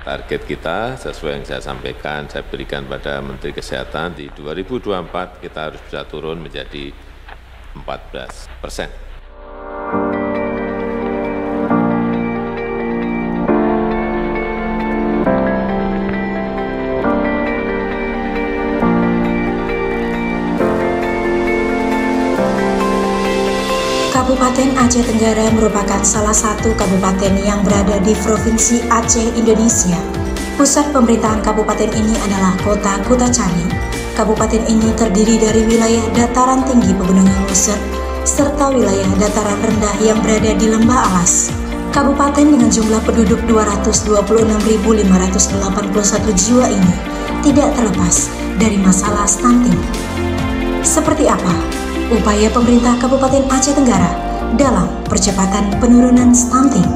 Target kita sesuai yang saya sampaikan, saya berikan pada Menteri Kesehatan di 2024 kita harus bisa turun menjadi 14%. Kabupaten Aceh Tenggara merupakan salah satu kabupaten yang berada di Provinsi Aceh, Indonesia. Pusat pemerintahan kabupaten ini adalah Kota Kutacani. Kabupaten ini terdiri dari wilayah dataran tinggi Pegunungan Loser serta wilayah dataran rendah yang berada di Lembah Alas. Kabupaten dengan jumlah penduduk 226.581 jiwa ini tidak terlepas dari masalah stunting. Seperti apa upaya pemerintah Kabupaten Aceh Tenggara dalam percepatan penurunan stunting?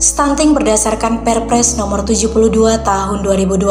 Stunting berdasarkan Perpres nomor 72 tahun 2021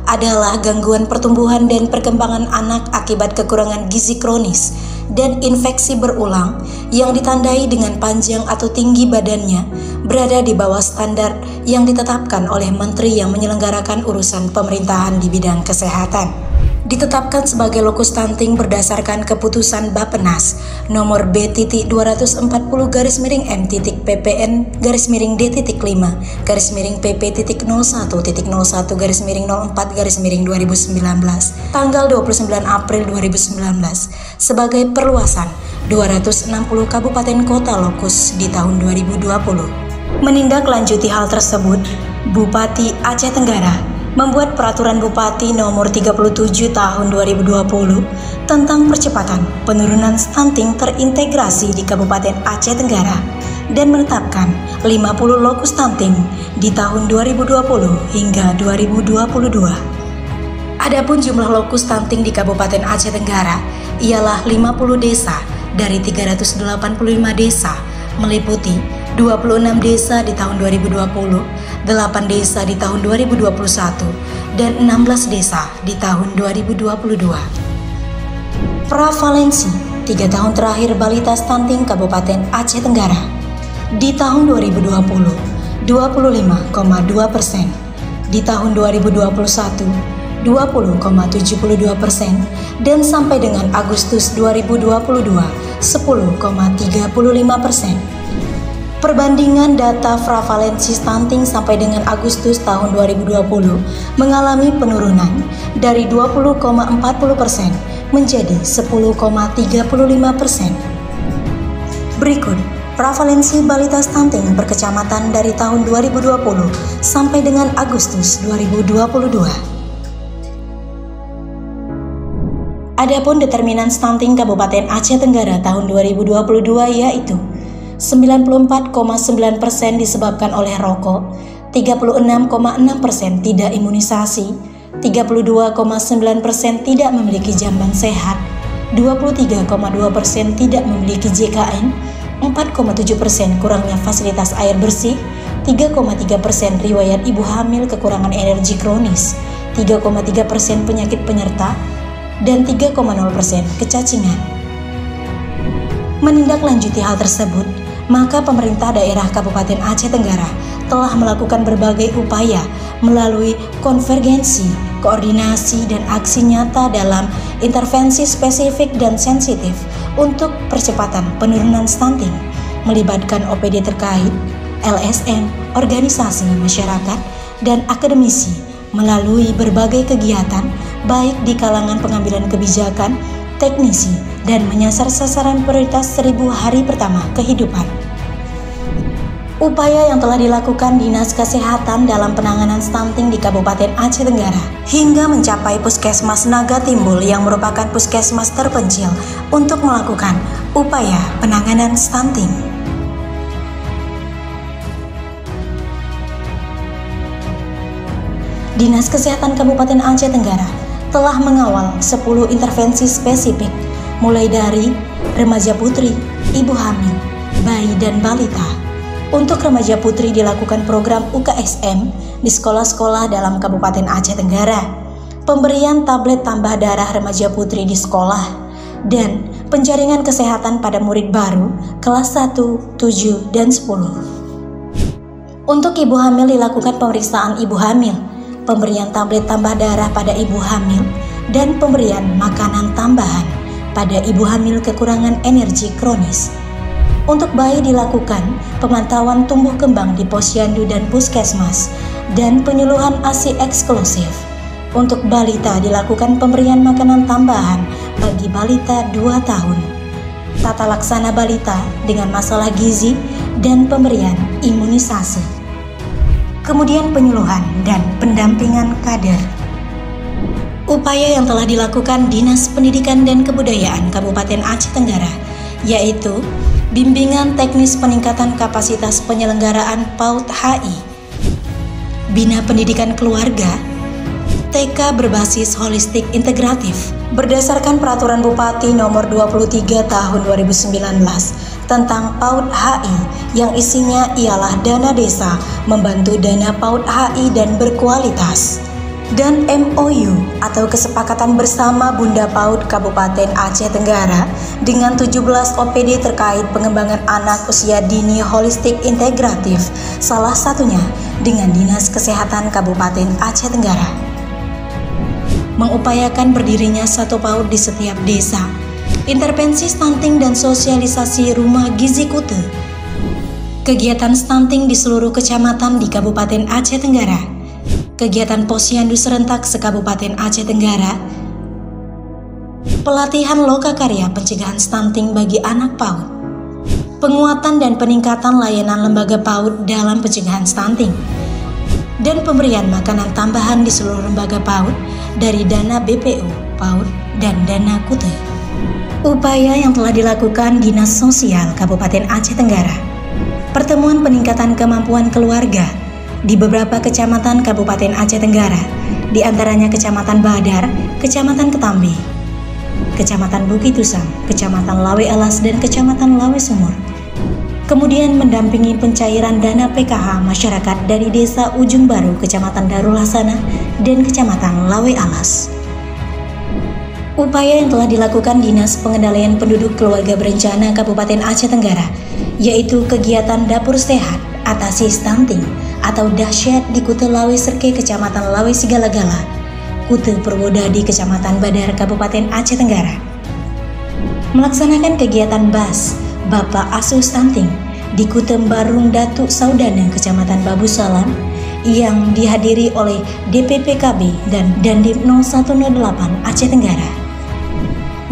adalah gangguan pertumbuhan dan perkembangan anak akibat kekurangan gizi kronis dan infeksi berulang yang ditandai dengan panjang atau tinggi badannya berada di bawah standar yang ditetapkan oleh Menteri yang menyelenggarakan urusan pemerintahan di bidang kesehatan. Ditetapkan sebagai lokus stunting berdasarkan keputusan Bappenas nomor B.TT240-MT/PP.N/DT5-01.01/04/2019 tanggal 29 April 2019 sebagai perluasan 260 kabupaten kota lokus di tahun 2020. Menindaklanjuti hal tersebut, Bupati Aceh Tenggara membuat Peraturan Bupati nomor 37 tahun 2020 tentang percepatan penurunan stunting terintegrasi di Kabupaten Aceh Tenggara dan menetapkan 50 lokus stunting di tahun 2020 hingga 2022. Adapun jumlah lokus stunting di Kabupaten Aceh Tenggara ialah 50 desa dari 385 desa, meliputi 26 desa di tahun 2020, 8 desa di tahun 2021, dan 16 desa di tahun 2022. Prevalensi 3 tahun terakhir balita stunting Kabupaten Aceh Tenggara di tahun 2020 25,2%, di tahun 2021 20,72%, dan sampai dengan Agustus 2022 10,35%. Perbandingan data prevalensi stunting sampai dengan Agustus tahun 2020 mengalami penurunan dari 20,40% menjadi 10,35%. Berikut prevalensi balita stunting per kecamatan dari tahun 2020 sampai dengan Agustus 2022. Adapun determinan stunting Kabupaten Aceh Tenggara tahun 2022 yaitu 94,9% disebabkan oleh rokok, 36,6% tidak imunisasi, 32,9% tidak memiliki jamban sehat, 23,2% tidak memiliki JKN, 4,7% kurangnya fasilitas air bersih, 3,3% riwayat ibu hamil kekurangan energi kronis, 3,3% penyakit penyerta, dan 3,0% kecacingan. Menindaklanjuti hal tersebut, maka pemerintah daerah Kabupaten Aceh Tenggara telah melakukan berbagai upaya melalui konvergensi, koordinasi, dan aksi nyata dalam intervensi spesifik dan sensitif untuk percepatan penurunan stunting, melibatkan OPD terkait, LSM, organisasi masyarakat, dan akademisi melalui berbagai kegiatan baik di kalangan pengambilan kebijakan, teknisi, dan menyasar sasaran prioritas 1000 hari pertama kehidupan. Upaya yang telah dilakukan Dinas Kesehatan dalam penanganan stunting di Kabupaten Aceh Tenggara hingga mencapai Puskesmas Naga Timbul yang merupakan puskesmas terpencil untuk melakukan upaya penanganan stunting. Dinas Kesehatan Kabupaten Aceh Tenggara telah mengawal 10 intervensi spesifik mulai dari remaja putri, ibu hamil, bayi, dan balita. Untuk remaja putri dilakukan program UKSM di sekolah-sekolah dalam Kabupaten Aceh Tenggara. pemberian tablet tambah darah remaja putri di sekolah, dan penjaringan kesehatan pada murid baru kelas 1, 7, dan 10. Untuk ibu hamil dilakukan pemeriksaan ibu hamil, pemberian tablet tambah darah pada ibu hamil, dan pemberian makanan tambahan pada ibu hamil kekurangan energi kronis. Untuk bayi dilakukan pemantauan tumbuh kembang di posyandu dan puskesmas, dan penyuluhan ASI eksklusif. Untuk balita dilakukan pemberian makanan tambahan bagi balita 2 tahun. Tata laksana balita dengan masalah gizi dan pemberian imunisasi. Kemudian penyuluhan dan pendampingan kader. Upaya yang telah dilakukan Dinas Pendidikan dan Kebudayaan Kabupaten Aceh Tenggara, yaitu bimbingan teknis peningkatan kapasitas penyelenggaraan PAUD HI, Bina Pendidikan Keluarga, TK berbasis holistik integratif berdasarkan Peraturan Bupati Nomor 23 Tahun 2019 tentang PAUD HI yang isinya ialah dana desa membantu dana PAUD HI dan berkualitas, dan MOU atau kesepakatan bersama Bunda PAUD Kabupaten Aceh Tenggara dengan 17 OPD terkait pengembangan anak usia dini holistik integratif, salah satunya dengan Dinas Kesehatan Kabupaten Aceh Tenggara. Mengupayakan berdirinya satu PAUD di setiap desa, intervensi stunting dan sosialisasi rumah gizi Kute, kegiatan stunting di seluruh kecamatan di Kabupaten Aceh Tenggara, kegiatan posyandu serentak se-Kabupaten Aceh Tenggara, pelatihan lokakarya pencegahan stunting bagi anak PAUD, penguatan dan peningkatan layanan lembaga PAUD dalam pencegahan stunting, dan pemberian makanan tambahan di seluruh lembaga PAUD dari dana BPU, PAUD, dan dana Kute. Upaya yang telah dilakukan Dinas Sosial Kabupaten Aceh Tenggara. Pertemuan peningkatan kemampuan keluarga di beberapa kecamatan Kabupaten Aceh Tenggara, di antaranya Kecamatan Badar, Kecamatan Ketambi, Kecamatan Bukit Tusam, Kecamatan Lawe Alas, dan Kecamatan Lawe Sumur. Kemudian mendampingi pencairan dana PKH masyarakat dari Desa Ujung Baru, Kecamatan Darul Hasanah, dan Kecamatan Lawe Alas. Upaya yang telah dilakukan Dinas Pengendalian Penduduk Keluarga Berencana Kabupaten Aceh Tenggara, yaitu kegiatan Dapur Sehat Atasi Stunting atau Dahsyat di Kute Lawe Serke, Kecamatan Lawe Sigalagala, Kute Purwodadi, Kecamatan Badar, Kabupaten Aceh Tenggara. Melaksanakan kegiatan BAS Bapak Asuh Stunting di Kute Barung Datuk Saudana, Kecamatan Babu Salam, yang dihadiri oleh DPPKB dan Dandim 0108 Aceh Tenggara,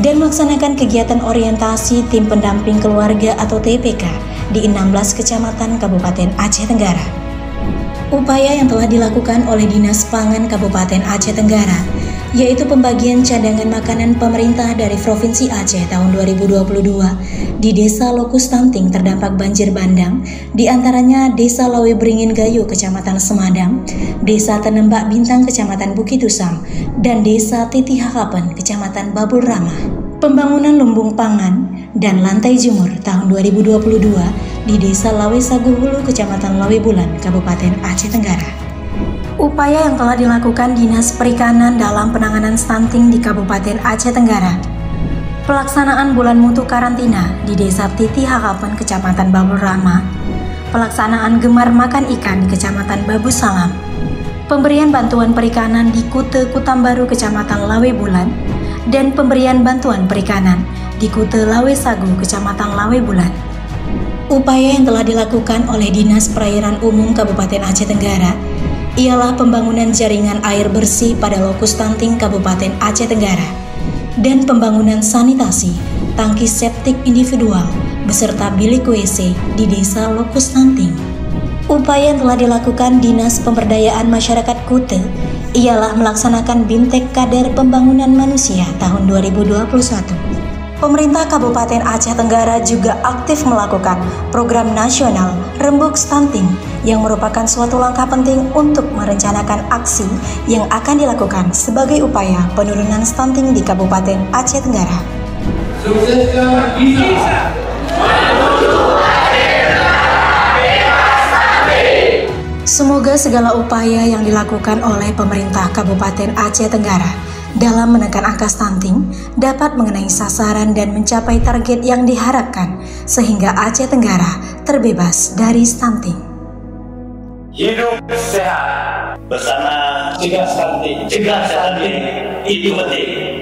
dan melaksanakan kegiatan orientasi tim pendamping keluarga atau TPK di 16 kecamatan Kabupaten Aceh Tenggara. Upaya yang telah dilakukan oleh Dinas Pangan Kabupaten Aceh Tenggara, yaitu pembagian cadangan makanan pemerintah dari Provinsi Aceh tahun 2022 di Desa Lokus Stunting terdampak banjir bandang, di antaranya Desa Lawe Beringin Gayo, Kecamatan Semadang, Desa Tenembak Bintang, Kecamatan Bukit Tusam, dan Desa Titi Hakapen, Kecamatan Babul Ramah. Pembangunan lumbung pangan dan lantai jemur tahun 2022 di Desa Lawe Sagu Hulu, Kecamatan Lawe Bulan, Kabupaten Aceh Tenggara. Upaya yang telah dilakukan Dinas Perikanan dalam penanganan stunting di Kabupaten Aceh Tenggara. Pelaksanaan bulan mutu karantina di Desa Titi Hakapen, Kecamatan Babul Ramah. Pelaksanaan gemar makan ikan di Kecamatan Babu Salam. Pemberian bantuan perikanan di Kute Kutambaru, Kecamatan Lawe Bulan, dan pemberian bantuan perikanan di Kute Lawe Sagu, Kecamatan Lawe Bulan. Upaya yang telah dilakukan oleh Dinas Perairan Umum Kabupaten Aceh Tenggara ialah pembangunan jaringan air bersih pada Lokus Stunting Kabupaten Aceh Tenggara dan pembangunan sanitasi tangki septik individual beserta bilik WC di Desa Lokus Stunting. Upaya yang telah dilakukan Dinas Pemberdayaan Masyarakat Kute ialah melaksanakan Bimtek Kader Pembangunan Manusia tahun 2021. Pemerintah Kabupaten Aceh Tenggara juga aktif melakukan program nasional Rembuk Stunting yang merupakan suatu langkah penting untuk merencanakan aksi yang akan dilakukan sebagai upaya penurunan stunting di Kabupaten Aceh Tenggara. Sukseskan bisa. Semoga segala upaya yang dilakukan oleh pemerintah Kabupaten Aceh Tenggara dalam menekan angka stunting dapat mengenai sasaran dan mencapai target yang diharapkan sehingga Aceh Tenggara terbebas dari stunting. Hidup sehat bersama cegah stunting itu penting.